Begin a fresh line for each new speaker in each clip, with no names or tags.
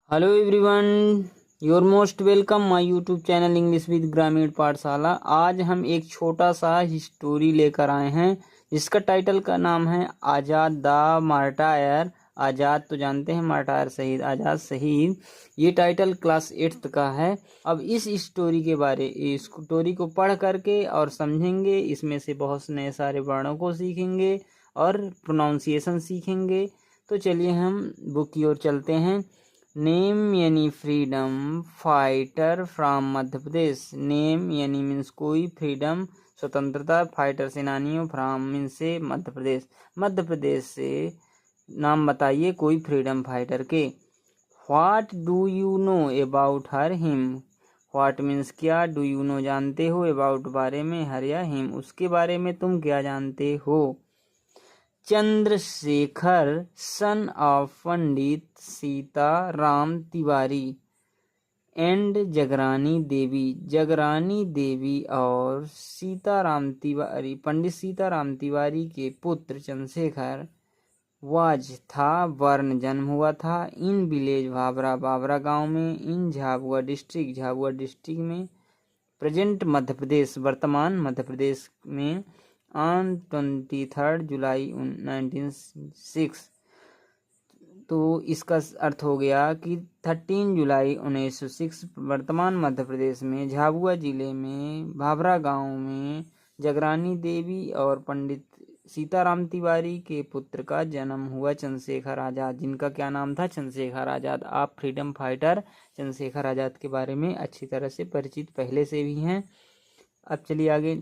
Hello everyone, your most welcome my YouTube channel English with ग्रामीण पाठशाला। आज हम एक छोटा सा स्टोरी लेकर आए हैं जिसका टाइटल का नाम है आज़ाद द मार्टायर। आज़ाद तो जानते हैं, मार्टायर शहीद, आज़ाद शहीद। ये टाइटल क्लास 8th का है। अब इस स्टोरी को पढ़ करके और समझेंगे, इसमें से बहुत नए सारे वर्णों को सीखेंगे और प्रोनाउंसिएशन सीखेंगे। तो चलिए हम बुक की ओर चलते हैं। नेम यानी freedom fighter from Madhya Pradesh. Name यानी मीन्स कोई, फ्रीडम स्वतंत्रता, फाइटर सेनानियों, फ्रॉम मीन्स से, मध्य प्रदेश। मध्य प्रदेश से नाम बताइए कोई फ्रीडम फाइटर के। What do you know about her him. What means क्या, डू यू नो जानते हो, अबाउट बारे में, हर या हिम उसके बारे में तुम क्या जानते हो। Chandrashekhar son of Pandit Sita Ram Tiwari and Jagrani Devi. Jagrani Devi और सीताराम तिवारी, पंडित सीताराम तिवारी के पुत्र चंद्रशेखर वाज था, वर्ण जन्म हुआ था, इन विलेज भाभरा, भाभरा गांव में, इन झाबुआ डिस्ट्रिक्ट में, प्रेजेंट मध्य प्रदेश, वर्तमान मध्य प्रदेश में, ऑन 23 जुलाई 1906। तो इसका अर्थ हो गया कि 13 जुलाई 1906 वर्तमान मध्य प्रदेश में झाबुआ जिले में भाभरा गांव में जगरानी देवी और पंडित सीताराम तिवारी के पुत्र का जन्म हुआ, चंद्रशेखर आज़ाद, जिनका क्या नाम था, चंद्रशेखर आज़ाद। आप फ्रीडम फाइटर चंद्रशेखर आज़ाद के बारे में अच्छी तरह से परिचित पहले से भी हैं। अब चलिए आगे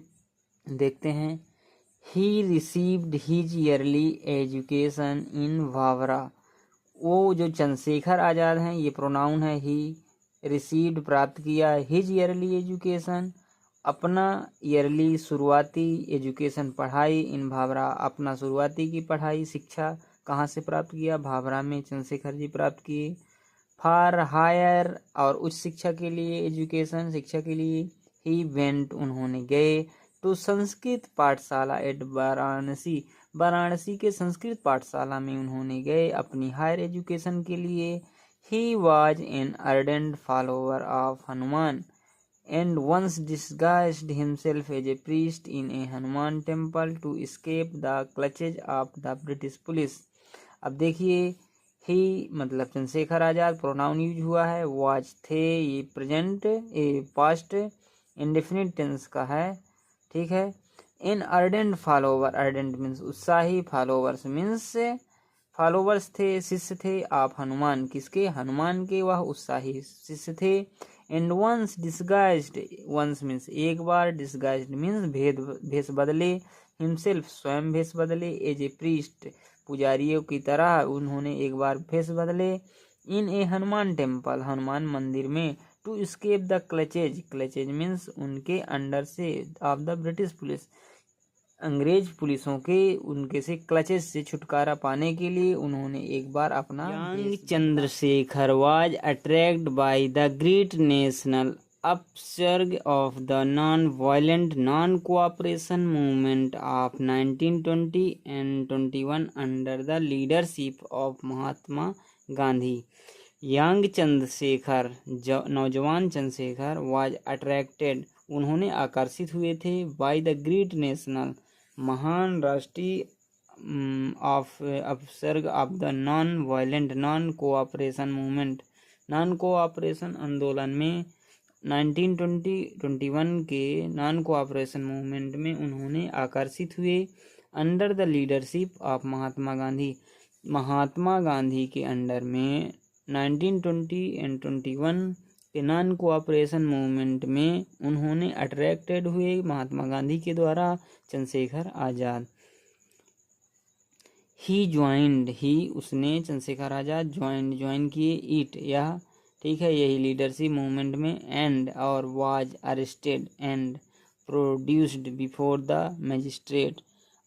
देखते हैं। He received his yearly education in Bhabhra. वो जो चंद्रशेखर आज़ाद हैं, ये प्रोनाउन है ही। रिसीव्ड प्राप्त किया, हिज ईयरली एजुकेशन अपना ईयरली शुरुआती, एजुकेशन पढ़ाई, इन भाभरा अपना शुरुआती की पढ़ाई शिक्षा कहाँ से प्राप्त किया, भाभरा में चंद्रशेखर जी प्राप्त किए। फॉर हायर और उच्च शिक्षा के लिए, एजुकेशन शिक्षा के लिए, ही वेंट उन्होंने गए, टू संस्कृत पाठशाला एट वाराणसी, वाराणसी के संस्कृत पाठशाला में उन्होंने गए अपनी हायर एजुकेशन के लिए। He was an ardent follower of Hanuman and once disguised himself as a priest in a Hanuman temple to escape the clutches of the British police। अब देखिए, ही मतलब चंद्रशेखर आज़ाद, प्रोनाउन यूज हुआ है, वाज थे, ये present a past indefinite tense का है, ठीक है। In ardent follower, ardent means उत्साही, फॉलोवर्स मीन्स फॉलोवर्स थे, शिष्य थे, आप हनुमान, किसके, हनुमान के, वह उत्साही शिष्य थे। And once disguised, once means एक बार, डिस्गाइज्ड मीन्स भेष बदले, हिमसेल्फ स्वयं भेष बदले, एज ए प्रीस्ट पुजारियों की तरह उन्होंने एक बार भेष बदले, in a Hanuman temple Hanuman मंदिर में, to escape the clutches, clutches means उनके अंडर से, ऑफ द ब्रिटिश पुलिस अंग्रेज पुलिसों के, उनके से क्लचेज से छुटकारा पाने के लिए उन्होंने एक बार अपना young Chandrashekhar was attracted by the great national upsurge of the non violent non cooperation movement of 1920 and 21 under the leadership of Mahatma Gandhi. Young Chandrashekhar, नौजवान चंद्रशेखर, वाज अट्रैक्टेड उन्होंने आकर्षित हुए थे, बाय द ग्रेट नेशनल महान राष्ट्रीय of upsurge of the non violent non cooperation movement, non cooperation आंदोलन में 1920-21 के नॉन कोऑपरेशन मूवमेंट में उन्होंने आकर्षित हुए, under the leadership of Mahatma Gandhi, Mahatma Gandhi के अंडर में 1920 एंड 21 के नॉन कोऑपरेशन मूवमेंट में उन्होंने अट्रैक्टेड हुए, महात्मा गांधी के द्वारा, चंद्रशेखर आज़ाद। ही ज्वाइंड, ही उसने, चंद्रशेखर आज़ाद, ज्वाइन किए, इट यह, ठीक है, यही लीडरशिप मूवमेंट में, एंड और, was arrested and produced before the magistrate.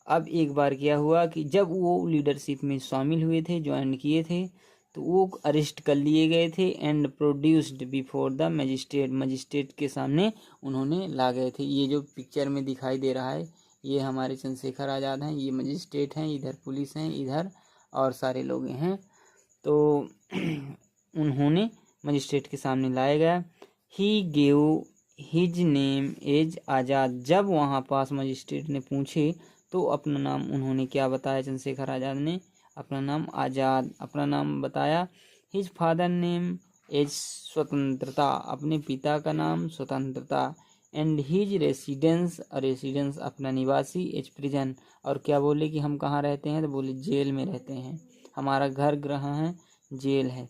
अब एक बार क्या हुआ कि जब वो लीडरशिप में शामिल हुए थे, ज्वाइन किए थे, तो वो अरेस्ट कर लिए गए थे, and produced before the magistrate, magistrate के सामने उन्होंने ला गए थे। ये जो पिक्चर में दिखाई दे रहा है, ये हमारे चंद्रशेखर आज़ाद हैं, ये मजिस्ट्रेट हैं, इधर पुलिस हैं, इधर और सारे लोग हैं। तो उन्होंने मजिस्ट्रेट के सामने लाया गया। He gave his name as Azad. जब वहाँ पास मजिस्ट्रेट ने पूछे तो अपना नाम उन्होंने क्या बताया, चंद्रशेखर आज़ाद ने अपना नाम आज़ाद अपना नाम बताया। हिज फादर नेम एज स्वतंत्रता, अपने पिता का नाम स्वतंत्रता। एंड हिज रेसिडेंस अपना निवासी एज प्रिजन, और क्या बोले कि हम कहाँ रहते हैं, तो बोले जेल में रहते हैं, हमारा घर गृह है जेल है।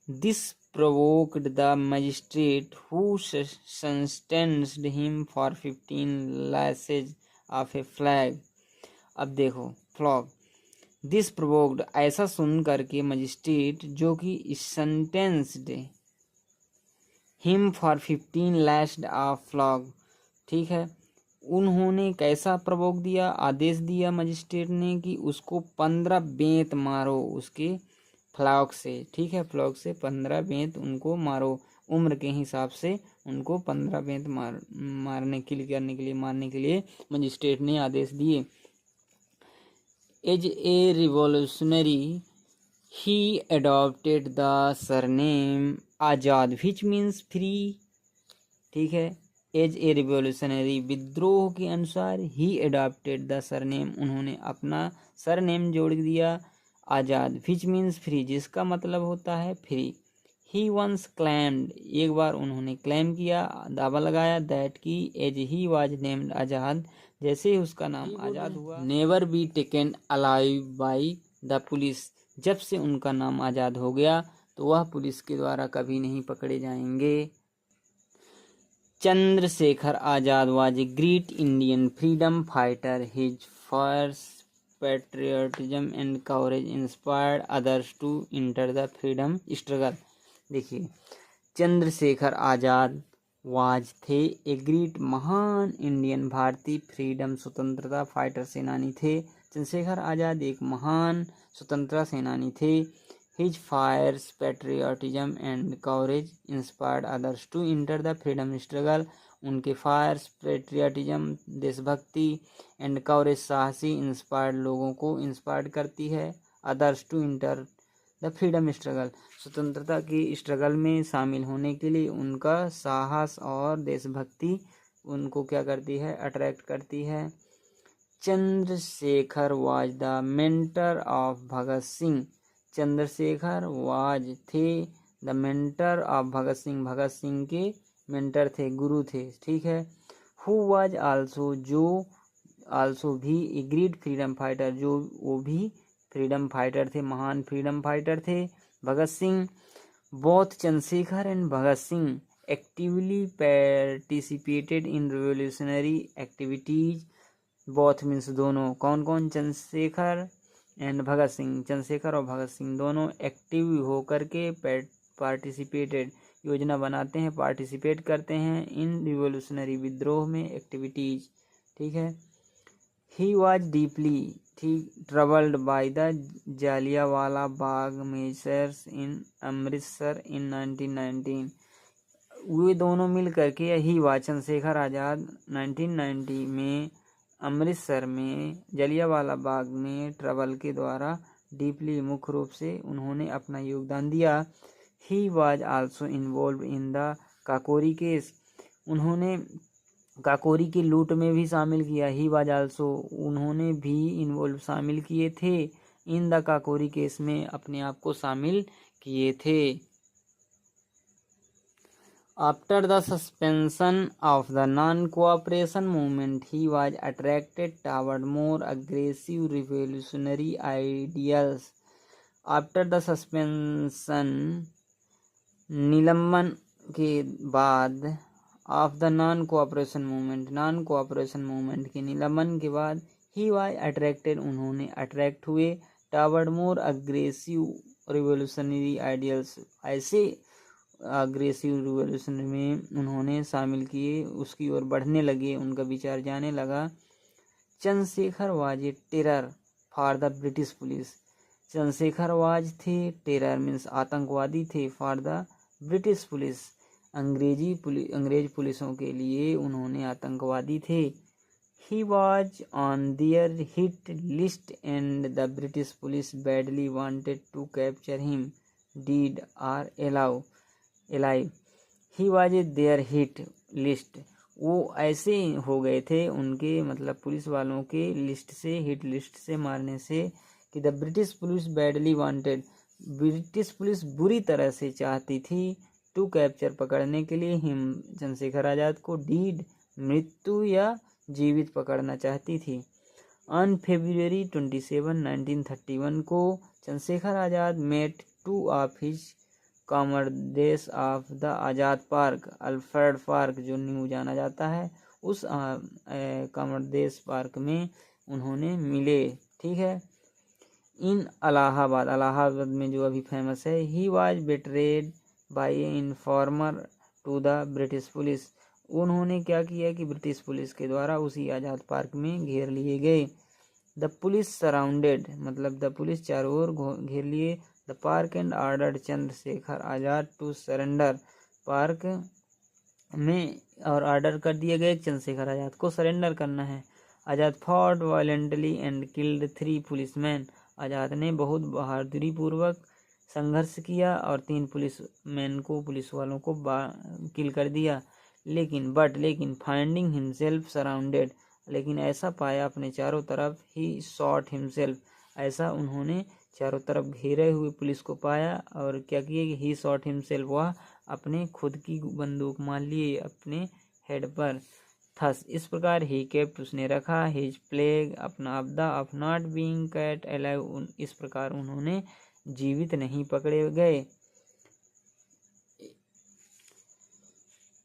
This provoked the magistrate who sentenced him for 15 lashes of a flag। अब देखो फ्लॉग, दिस प्रोवोक्ड ऐसा सुन करके मजिस्ट्रेट जो कि sentenced him for 15 lashed of flog, ठीक है, उन्होंने कैसा प्रवोक दिया, आदेश दिया मजिस्ट्रेट ने कि उसको 15 बेंत मारो उसके फ्लॉग से, ठीक है, फ्लॉग से 15 बेंत उनको मारो, उम्र के हिसाब से उनको 15 बेंत मारने के लिए मजिस्ट्रेट ने आदेश दिए। As a revolutionary he adopted the surname Azad which means free, ठीक है। एज ए रिवॉल्यूशनरी, विद्रोह के अनुसार, ही अडॉप्टेड द सरनेम, उन्होंने अपना सरनेम जोड़ दिया आज़ाद, विच मीन्स फ्री, जिसका मतलब होता है फ्री। ही वंस क्लेम्ड, एक बार उन्होंने क्लेम किया, दावा लगाया, दैट की एज ही वाज नेम्ड आज़ाद, जैसे ही उसका नाम आज़ाद हुआ, never be taken alive by the police, जब से उनका नाम आज़ाद हो गया तो वह पुलिस के द्वारा कभी नहीं पकड़े जाएंगे। Chandrashekhar Azad was a great Indian freedom fighter, his first patriotism and courage inspired others to enter the freedom struggle। देखिए, चंद्रशेखर आज़ाद वाज थे ए ग्रेट, महान इंडियन, भारतीय फ्रीडम स्वतंत्रता फाइटर सेनानी थे। चंद्रशेखर आज़ाद एक महान स्वतंत्रता सेनानी थे। His fierce patriotism and courage inspired others to enter the freedom struggle, उनके फायर्स पैट्रियोटिज्म देशभक्ति एंड कवरेज साहसी इंस्पायर्ड लोगों को इंस्पायर्ड करती है, others to enter the freedom struggle, स्वतंत्रता की स्ट्रगल में शामिल होने के लिए उनका साहस और देशभक्ति उनको क्या करती है, अट्रैक्ट करती है। Chandrashekhar was the mentor of Bhagat Singh, Chandrashekhar was थे the mentor of Bhagat Singh, Bhagat Singh के मेंटर थे, गुरु थे, ठीक है। हु वाज आल्सो, जो आल्सो भी ए ग्रेट फ्रीडम फाइटर, जो वो भी फ्रीडम फाइटर थे, महान फ्रीडम फाइटर थे Bhagat Singh. Both Chandrashekhar and Bhagat Singh actively participated in revolutionary activities, both means दोनों, कौन कौन, चंद्रशेखर एंड भगत सिंह, चंद्रशेखर और भगत सिंह दोनों एक्टिव होकर के पार्टिसिपेटेड, योजना बनाते हैं, पार्टिसिपेट करते हैं इन रिवोल्यूशनरी, विद्रोह में, एक्टिविटीज, ठीक है। He was deeply troubled by the Jallianwala Bagh massacre in Amritsar in 1919, वे दोनों मिल करके, ही वाज चंद्रशेखर आज़ाद 1990 में अमृतसर में जालियांवाला बाग में ट्रबल के द्वारा डीपली, मुख्य रूप से उन्होंने अपना योगदान दिया। He was also involve in the Kakori case, उन्होंने काकोरी की लूट में भी शामिल किया। ही वाज आल्सो, उन्होंने भी इन्वॉल्व, शामिल किए थे, इन द काकोरी केस में अपने आप को शामिल किए थे। After the suspension of the non cooperation movement he was attracted toward more aggressive revolutionary ideals. After the suspension, निलंबन के बाद, of the non cooperation movement, non cooperation movement के निलंबन के बाद, ही वाज अट्रैक्टेड, उन्होंने अट्रैक्ट हुए, toward more aggressive revolutionary ideals, ऐसे अग्रेसिव रिवोल्यूशन में उन्होंने शामिल किए, उसकी ओर बढ़ने लगे, उनका विचार जाने लगा। Chandrashekhar was a terror for the British police, Chandrashekhar was थे, टेरर मीन्स आतंकवादी थे, फॉर द ब्रिटिश पुलिस, अंग्रेज पुलिसों के लिए उन्होंने आतंकवादी थे। He was on their hit list and the British police badly wanted to capture him, dead or alive. He was their hit list. वो ऐसे हो गए थे उनके मतलब पुलिस वालों के लिस्ट से, हिट लिस्ट से मारने से कि the British police badly wanted, British police बुरी तरह से चाहती थी टू कैप्चर, पकड़ने के लिए, हिम, चंद्रशेखर आज़ाद को, डीड, मृत्यु या जीवित पकड़ना चाहती थी। ऑन February 27, 1931 को Chandrashekhar Azad met two of his comrades of the Azad park, Alfred park जो न्यू जाना जाता है, उस कॉमरेड्स पार्क में उन्होंने मिले। ठीक है। इन इलाहाबाद, इलाहाबाद में जो अभी फेमस है। He was betrayed by informer to the British police, उन्होंने क्या किया कि ब्रिटिश पुलिस के द्वारा उसी आज़ाद पार्क में घेर लिए गए। द पुलिस सराउंडेड, मतलब द पुलिस चारों ओर घेर लिए the park and ordered Chandrashekhar Azad to surrender, park में और ऑर्डर कर दिया गया चंद्रशेखर आज़ाद को सरेंडर करना है। Azad fought violently and killed 3 policemen, Azad ने बहुत बहादुरी पूर्वक संघर्ष किया और 3 पुलिसमैन को, पुलिस वालों को किल कर दिया। लेकिन फाइंडिंग हिमसेल्फ सराउंडेड, लेकिन ऐसा पाया अपने चारों तरफ, ही शॉट हिमसेल्फ, ऐसा उन्होंने चारों तरफ घेरे हुए पुलिस को पाया और क्या किए कि ही शॉट हिमसेल्फ, वह अपने खुद की बंदूक मार लिए अपने हेड पर। थस, इस प्रकार ही केप्ट, उसने रखा, हिज प्लेग, अपना आपदा, of not being caught alive, इस प्रकार उन्होंने जीवित नहीं पकड़े गए।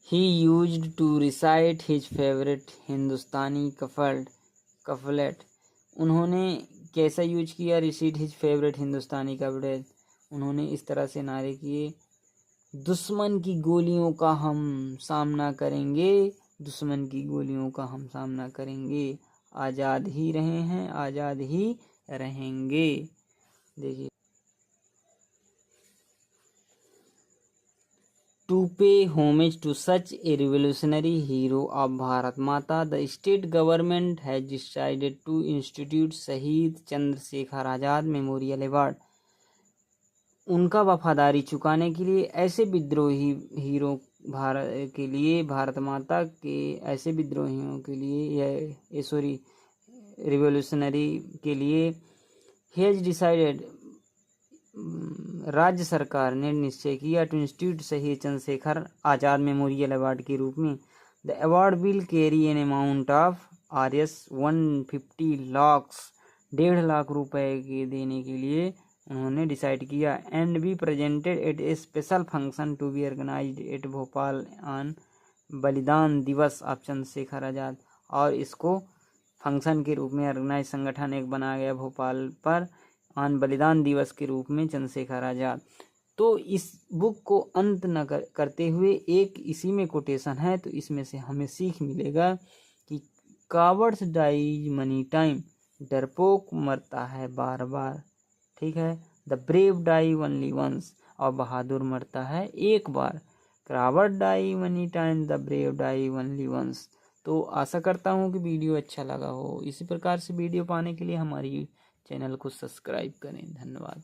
He used to recite his favorite हिंदुस्तानी कफलेट, उन्होंने कैसा यूज किया, रिसीट हिज फेवरेट हिंदुस्तानी कफलेट, उन्होंने इस तरह से नारे किए, दुश्मन की गोलियों का हम सामना करेंगे, दुश्मन की गोलियों का हम सामना करेंगे, आज़ाद ही रहे हैं, आज़ाद ही रहेंगे। देखिए, To pay homage to such a revolutionary hero of Bharat Mata, the state government has decided to institute शहीद चंद्रशेखर आज़ाद मेमोरियल अवार्ड। उनका वफादारी चुकाने के लिए ऐसे विद्रोही हीरो भारत के लिए, भारत माता के ऐसे विद्रोहियों के लिए, रिवोल्यूशनरी के लिए, हैज डिसाइडेड, राज्य सरकार ने निश्चय किया, टू इंस्टीट्यूट शहीद चंद्रशेखर आज़ाद मेमोरियल अवार्ड के रूप में। The award will carry an amount of Rs 150 lakh, 1.5 lakh रुपए के देने के लिए उन्होंने डिसाइड किया। And be presented at a special function to be organised at Bhopal on बलिदान दिवस ऑफ चंद्रशेखर आज़ाद, और इसको फंक्शन के रूप में ऑर्गेनाइज संगठन एक बनाया गया भोपाल पर आन बलिदान दिवस के रूप में चंद्रशेखर आज़ाद। तो इस बुक को अंत न करते हुए एक इसी में कोटेशन है, तो इसमें से हमें सीख मिलेगा कि कावर्ड्स डाई मनी टाइम, डरपोक मरता है बार बार। ठीक है। The brave die only once, और बहादुर मरता है एक बार। Coward die many time, the brave die only once. तो आशा करता हूँ कि वीडियो अच्छा लगा हो। इसी प्रकार से वीडियो पाने के लिए हमारी चैनल को सब्सक्राइब करें। धन्यवाद।